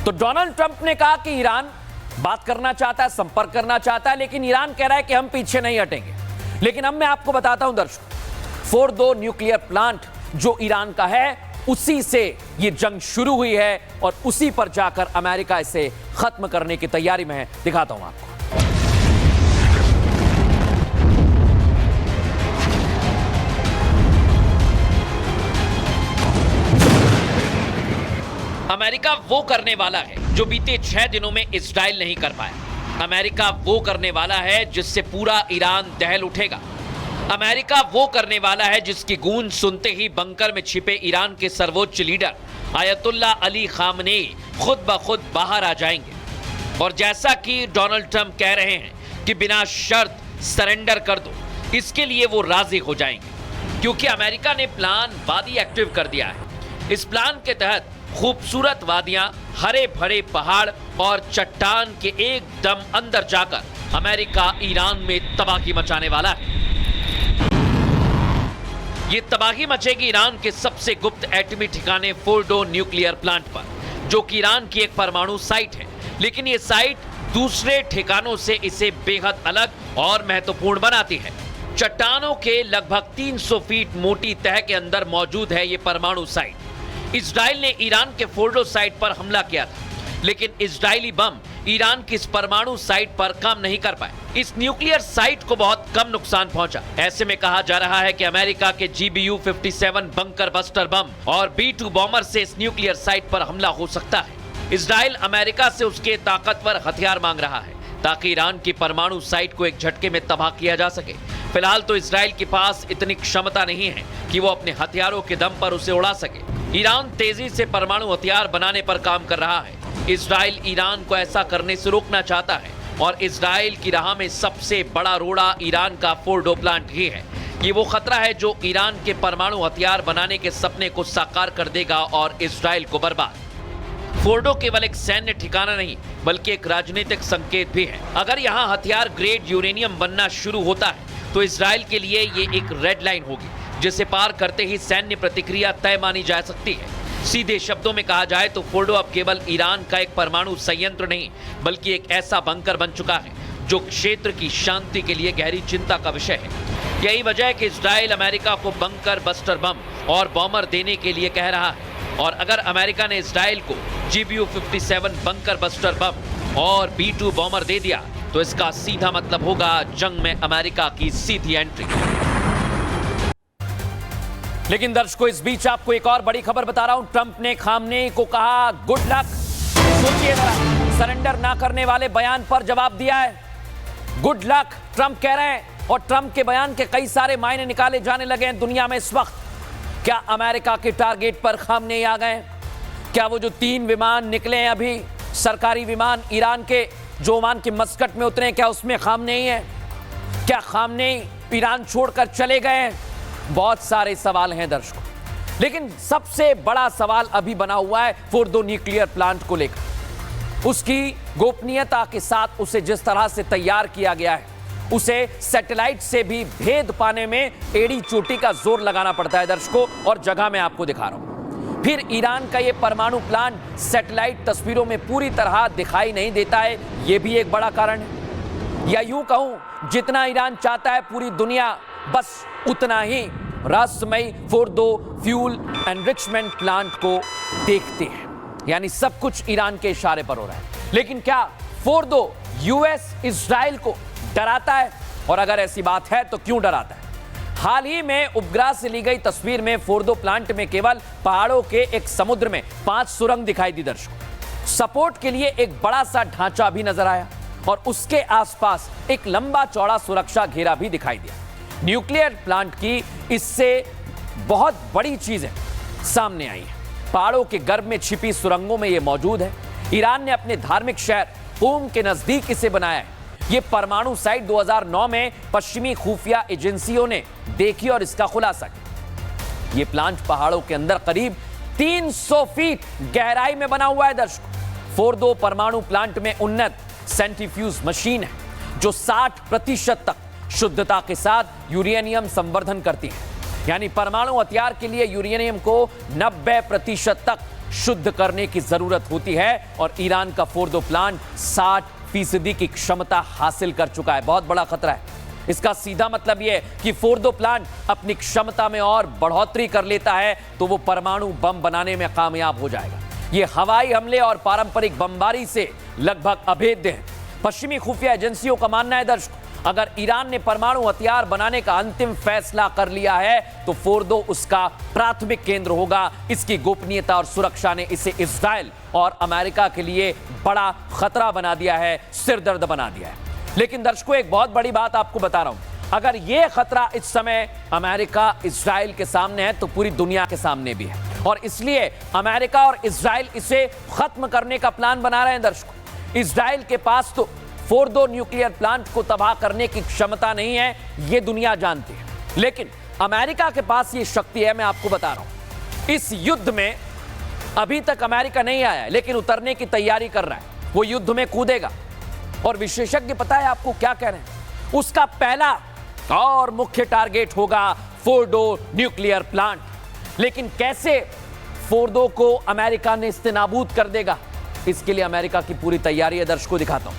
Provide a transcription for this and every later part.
तो Donald Trump ने कहा कि ईरान बात करना चाहता है, संपर्क करना चाहता है, लेकिन ईरान कह रहा है कि हम पीछे नहीं हटेंगे। लेकिन अब मैं आपको बताता हूं दर्शकों, फोर्डो न्यूक्लियर प्लांट जो ईरान का है, उसी से यह जंग शुरू हुई है और उसी पर जाकर अमेरिका इसे खत्म करने की तैयारी में है। दिखाता हूं आपको। अमेरिका वो करने वाला है जो बीते 6 दिनों में इजराइल नहीं कर पाया। अमेरिका वो करने वाला है जिससे पूरा ईरान दहल उठेगा। अमेरिका वो करने वाला है जिसकी गूंज सुनते ही बंकर में छिपे ईरान के सर्वोच्च लीडर आयतुल्ला अली खामनेई खुद ब खुद बाहर आ जाएंगे। और जैसा कि डोनाल्ड ट्रंप कह रहे हैं कि बिना शर्त सरेंडर कर दो, इसके लिए वो राजी हो जाएंगे, क्योंकि अमेरिका ने प्लान वादी एक्टिव कर दिया है। इस प्लान के तहत खूबसूरत वादियां, हरे भरे पहाड़ और चट्टान के एकदम अंदर जाकर अमेरिका ईरान में तबाही मचाने वाला है। ये तबाही मचेगी ईरान के सबसे गुप्त एटमी ठिकाने फोर्डो न्यूक्लियर प्लांट पर, जो कि ईरान की एक परमाणु साइट है। लेकिन ये साइट दूसरे ठिकानों से इसे बेहद अलग और महत्वपूर्ण बनाती है। चट्टानों के लगभग 300 फीट मोटी तह के अंदर मौजूद है ये परमाणु साइट। इजराइल ने ईरान के फोर्डो साइट पर हमला किया था, लेकिन इजरायली बम ईरान की इस परमाणु साइट पर काम नहीं कर पाए। इस न्यूक्लियर साइट को बहुत कम नुकसान पहुंचा। ऐसे में कहा जा रहा है कि अमेरिका के GBU-57 बंकर बस्टर बम और B-2 बॉम्बर से इस न्यूक्लियर साइट पर हमला हो सकता है। इजराइल अमेरिका से उसके ताकतवर हथियार मांग रहा है ताकि ईरान की परमाणु साइट को एक झटके में तबाह किया जा सके। फिलहाल तो इजराइल के पास इतनी क्षमता नहीं है कि वो अपने हथियारों के दम पर उसे उड़ा सके। ईरान तेजी से परमाणु हथियार बनाने पर काम कर रहा है। इजराइल ईरान को ऐसा करने से रोकना चाहता है और इजराइल की राह में सबसे बड़ा रोड़ा ईरान का फोर्डो प्लांट ही है। ये वो खतरा है जो ईरान के परमाणु हथियार बनाने के सपने को साकार कर देगा और इजराइल को बर्बाद। फोर्डो केवल एक सैन्य ठिकाना नहीं, बल्कि एक राजनीतिक संकेत भी है। अगर यहाँ हथियार ग्रेड यूरेनियम बनना शुरू होता है तो इजराइल के लिए ये एक रेड लाइन होगी, जिसे पार करते ही सैन्य प्रतिक्रिया तय मानी जा सकती है। सीधे शब्दों में कहा जाए तो फोर्डो अब केवल ईरान का एक परमाणु संयंत्र नहीं, बल्कि एक ऐसा बंकर बन चुका है जो क्षेत्र की शांति के लिए गहरी चिंता का विषय है। यही वजह है कि इजराइल अमेरिका को बंकर बस्टर बम और बॉम्बर देने के लिए कह रहा है। और अगर अमेरिका ने इजराइल को GBU-57 बंकर बस्टर बम और B-2 बॉम्बर दे दिया तो इसका सीधा मतलब होगा जंग में अमेरिका की सीधी एंट्री। लेकिन दर्शकों, इस बीच आपको एक और बड़ी खबर बता रहा हूं। ट्रंप ने खामनेई को कहा गुड लक। सोचिए जरा, सरेंडर ना करने वाले बयान पर जवाब दिया है गुड लक, ट्रंप कह रहे हैं। और ट्रंप के बयान के कई सारे मायने निकाले जाने लगे हैं दुनिया में इस वक्त। क्या अमेरिका के टारगेट पर खामनेई आ गए? क्या वो जो 3 विमान निकले हैं अभी, सरकारी विमान ईरान के, जो ओमान के मस्कट में उतरे, क्या उसमें खामनेई है? क्या खामनेई ईरान छोड़कर चले गए हैं? बहुत सारे सवाल हैं दर्शकों, लेकिन सबसे बड़ा सवाल अभी बना हुआ है फोर्डो न्यूक्लियर प्लांट को लेकर। उसकी गोपनीयता के साथ उसे जिस तरह से तैयार किया गया है, उसे सैटेलाइट से भी भेद पाने में एड़ी चोटी का जोर लगाना पड़ता है दर्शकों। और जगह मैं आपको दिखा रहा हूं। फिर ईरान का यह परमाणु प्लांट सैटेलाइट तस्वीरोरों में पूरी तरह दिखाई नहीं देता है, यह भी एक बड़ा कारण है। या यूं कहूं, जितना ईरान चाहता है पूरी दुनिया बस उतना ही रहस्यमयी फोर्डो फ्यूल एनरिचमेंट प्लांट को देखते हैं। यानी सब कुछ ईरान के इशारे पर हो रहा है। लेकिन क्या फोर्डो यूएस इजराइल को डराता है? और अगर ऐसी बात है तो क्यों डराता है? हाल ही में उपग्रह से ली गई तस्वीर में फोर्डो प्लांट में केवल पहाड़ों के एक समुद्र में 5 सुरंग दिखाई दी दर्शकों। सपोर्ट के लिए एक बड़ा सा ढांचा भी नजर आया और उसके आसपास एक लंबा चौड़ा सुरक्षा घेरा भी दिखाई दिया। न्यूक्लियर प्लांट की इससे बहुत बड़ी चीजें सामने आई हैं। पहाड़ों के गर्भ में छिपी सुरंगों में यह मौजूद है। ईरान ने अपने धार्मिक शहर क़ूम के नजदीक इसे बनाया है। यह परमाणु साइट 2009 में पश्चिमी खुफिया एजेंसियों ने देखी और इसका खुलासा किया। यह प्लांट पहाड़ों के अंदर करीब 300 फीट गहराई में बना हुआ है दर्शकों। फोर्डो परमाणु प्लांट में उन्नत सेंट्रीफ्यूज मशीन है जो 60% तक शुद्धता के साथ यूरेनियम संवर्धन करती है। यानी परमाणु हथियार के लिए यूरेनियम को 90% तक शुद्ध करने की जरूरत होती है और ईरान का फोर्दो प्लांट 60% की क्षमता हासिल कर चुका है। बहुत बड़ा खतरा है। इसका सीधा मतलब यह है कि फोर्दो प्लांट अपनी क्षमता में और बढ़ोतरी कर लेता है तो वो परमाणु बम बनाने में कामयाब हो जाएगा। ये हवाई हमले और पारंपरिक बमबारी से लगभग अभेद्य है। पश्चिमी खुफिया एजेंसियों का मानना है दर्शकों, अगर ईरान ने परमाणु हथियार बनाने का अंतिम फैसला कर लिया है तो फोर्दो उसका प्राथमिक केंद्र होगा। इसकी गोपनीयता और सुरक्षा ने इसे इजराइल और अमेरिका के लिए बड़ा खतरा बना दिया है, सिरदर्द बना दिया है। लेकिन दर्शकों, एक बहुत बड़ी बात आपको बता रहा हूं, अगर यह खतरा इस समय अमेरिका इजराइल के सामने है तो पूरी दुनिया के सामने भी है और इसलिए अमेरिका और इजराइल इसे खत्म करने का प्लान बना रहे हैं। दर्शकों, इजराइल के पास तो फोर्दो न्यूक्लियर प्लांट को तबाह करने की क्षमता नहीं है, यह दुनिया जानती है, लेकिन अमेरिका के पास यह शक्ति है। मैं आपको बता रहा हूं, इस युद्ध में अभी तक अमेरिका नहीं आया है लेकिन उतरने की तैयारी कर रहा है। वो युद्ध में कूदेगा और विशेषज्ञ पता है आपको क्या कह रहे हैं, उसका पहला और मुख्य टारगेट होगा फोर्दो न्यूक्लियर प्लांट। लेकिन कैसे फोर्दो को अमेरिका ने इस्तेनाबूद कर देगा, इसके लिए अमेरिका की पूरी तैयारी है। दर्शकों दिखाता हूं,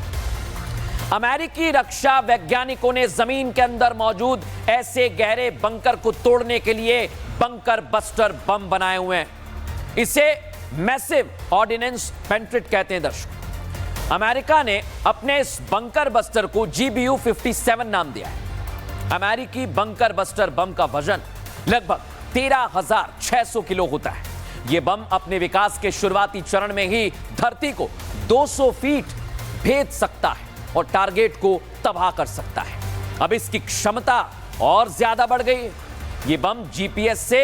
अमेरिकी रक्षा वैज्ञानिकों ने जमीन के अंदर मौजूद ऐसे गहरे बंकर को तोड़ने के लिए बंकर बस्टर बम बनाए हुए हैं। इसे मैसिव ऑर्डिनेंस पेंट्रेट कहते हैं। दर्शकों, अमेरिका ने अपने इस बंकर बस्टर को GBU 57 नाम दिया है। अमेरिकी बंकर बस्टर बम का वजन लगभग 13,600 किलो होता है। यह बम अपने विकास के शुरुआती चरण में ही धरती को 200 फीट भेद सकता है और टारगेट को तबाह कर सकता है। अब इसकी क्षमता और ज्यादा बढ़ गई है। यह बम GPS से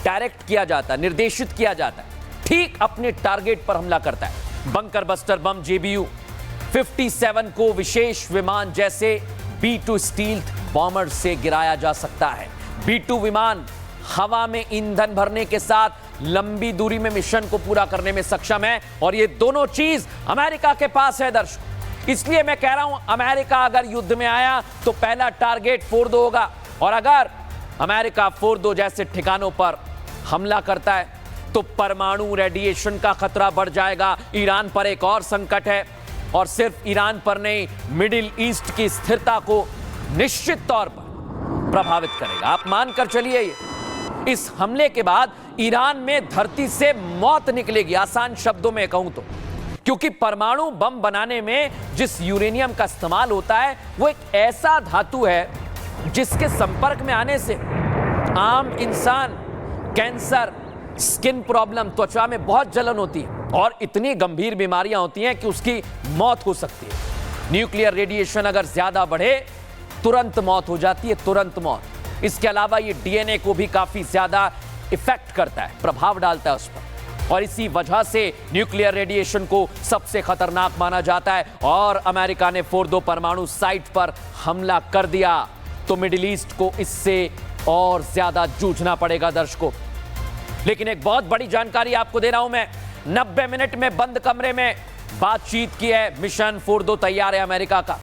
डायरेक्ट किया जाता है, निर्देशित किया जाता है, ठीक अपने टारगेट पर हमला करता है। बंकर बस्टर बम GBU 57 को विशेष विमान जैसे B-2 स्टील्थ बॉम्बर से गिराया जा सकता है। B-2 विमान हवा में ईंधन भरने के साथ लंबी दूरी में मिशन को पूरा करने में सक्षम है और ये दोनों चीज अमेरिका के पास है। दर्शकों, इसलिए मैं कह रहा हूं, अमेरिका अगर युद्ध में आया तो पहला टारगेट फोर्दो होगा और अगर अमेरिका फोर्दो जैसे ठिकानों पर हमला करता है तो परमाणु रेडिएशन का खतरा बढ़ जाएगा। ईरान पर एक और संकट है और सिर्फ ईरान पर नहीं, मिडिल ईस्ट की स्थिरता को निश्चित तौर पर प्रभावित करेगा। आप मानकर चलिए, इस हमले के बाद ईरान में धरती से मौत निकलेगी, आसान शब्दों में कहूं तो, क्योंकि परमाणु बम बनाने में जिस यूरेनियम का इस्तेमाल होता है वो एक ऐसा धातु है जिसके संपर्क में आने से आम इंसान कैंसर, स्किन प्रॉब्लम, त्वचा में बहुत जलन होती है और इतनी गंभीर बीमारियां होती हैं कि उसकी मौत हो सकती है। न्यूक्लियर रेडिएशन अगर ज्यादा बढ़े तुरंत मौत हो जाती है, तुरंत मौत। इसके अलावा ये DNA को भी काफी ज्यादा इफेक्ट करता है, प्रभाव डालता है उस पर और इसी वजह से न्यूक्लियर रेडिएशन को सबसे खतरनाक माना जाता है। और अमेरिका ने फोर्दो परमाणु साइट पर हमला कर दिया तो मिडिल ईस्ट को इससे और ज्यादा जूझना पड़ेगा। दर्शकों, लेकिन एक बहुत बड़ी जानकारी आपको दे रहा हूं मैं, 90 मिनट में बंद कमरे में बातचीत की है। मिशन फोर्दो तैयार है अमेरिका का।